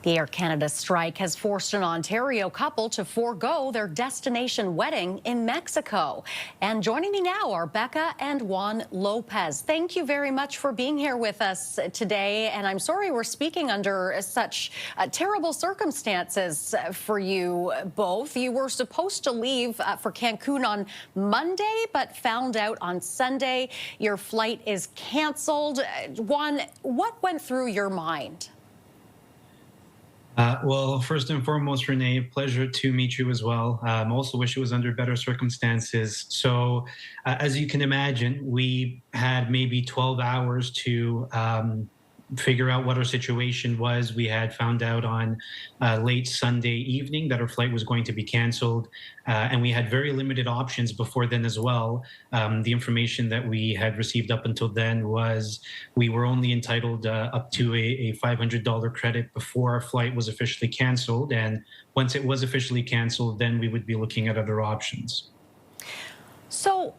The Air Canada strike has forced an Ontario couple to forego their destination wedding in Mexico. And joining me now are Becca and Juan Lopez. Thank you very much for being here with us today. And I'm sorry we're speaking under such terrible circumstances for you both. You were supposed to leave for Cancun on Monday, but found out on Sunday your flight is canceled. Juan, what went through your mind? Well, first and foremost, Renee, pleasure to meet you as well. Also wish it was under better circumstances. So, as you can imagine, we had maybe 12 hours to figure out what our situation was. We had found out on late Sunday evening that our flight was going to be canceled, and we had very limited options before then as well. The information that we had received up until then was we were only entitled up to a $500 credit before our flight was officially canceled, and once it was officially canceled, then we would be looking at other options. So,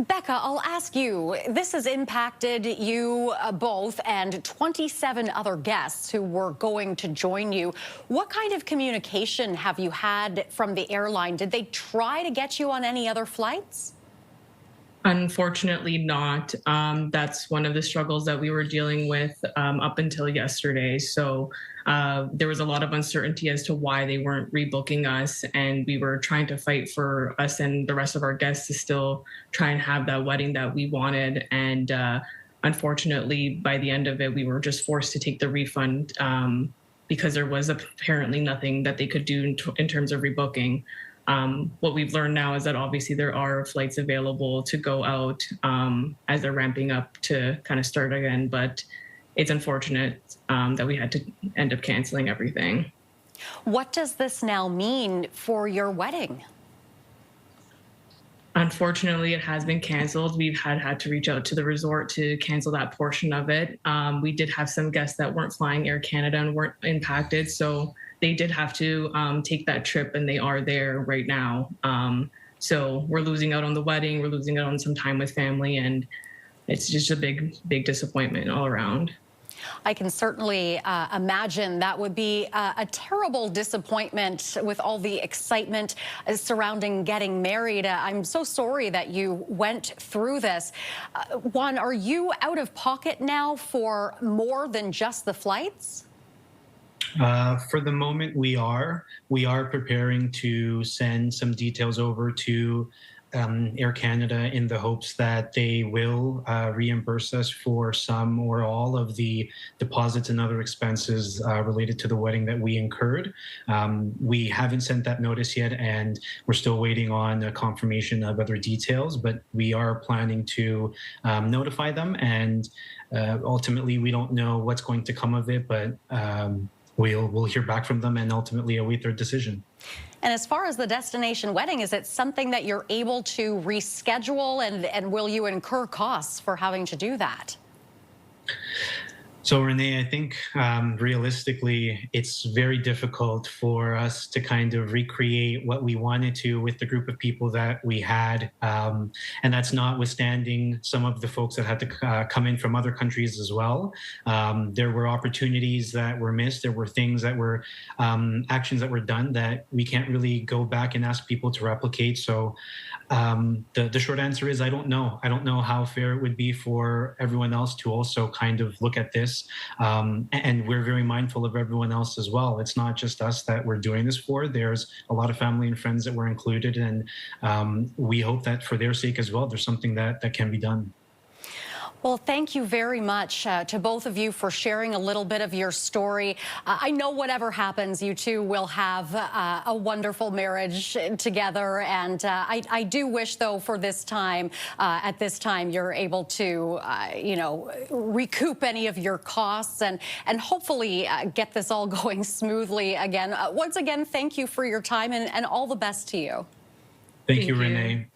Becca, I'll ask you, this has impacted you both and 27 other guests who were going to join you. What kind of communication have you had from the airline? Did they try to get you on any other flights? Unfortunately not. That's one of the struggles that we were dealing with up until yesterday. So there was a lot of uncertainty as to why they weren't rebooking us, and we were trying to fight for us and the rest of our guests to still try and have that wedding that we wanted. And unfortunately, by the end of it, we were just forced to take the refund because there was apparently nothing that they could do in terms of rebooking. What we've learned now is that obviously there are flights available to go out as they're ramping up to kind of start again, but it's unfortunate that we had to end up canceling everything. What does this now mean for your wedding? Unfortunately, it has been canceled. We've had to reach out to the resort to cancel that portion of it. We did have some guests that weren't flying Air Canada and weren't impacted, so they did have to take that trip, and they are there right now. So we're losing out on the wedding, we're losing out on some time with family, and it's just a big disappointment all around. I can certainly imagine that would be a terrible disappointment with all the excitement surrounding getting married. I'm so sorry that you went through this. Juan, are you out of pocket now for more than just the flights? For the moment, we are. We are preparing to send some details over to Air Canada in the hopes that they will reimburse us for some or all of the deposits and other expenses related to the wedding that we incurred. We haven't sent that notice yet, and we're still waiting on a confirmation of other details, but we are planning to notify them, and ultimately we don't know what's going to come of it, but we'll hear back from them and ultimately await their decision. And as far as the destination wedding, is it something that you're able to reschedule, and will you incur costs for having to do that? So, Renee, I think realistically, it's very difficult for us to kind of recreate what we wanted to with the group of people that we had. And that's notwithstanding some of the folks that had to come in from other countries as well. There were opportunities that were missed. There were things that were actions that were done that we can't really go back and ask people to replicate. So the short answer is I don't know. I don't know how fair it would be for everyone else to also kind of look at this. And we're very mindful of everyone else as well. It's not just us that we're doing this for. There's a lot of family and friends that were included, and we hope that for their sake as well, there's something that can be done. Well, thank you very much to both of you for sharing a little bit of your story. I know whatever happens, you two will have a wonderful marriage together. And I do wish, though, for this time, at this time, you're able to, recoup any of your costs and hopefully get this all going smoothly again. Once again, thank you for your time, and all the best to you. Thank you, Renee.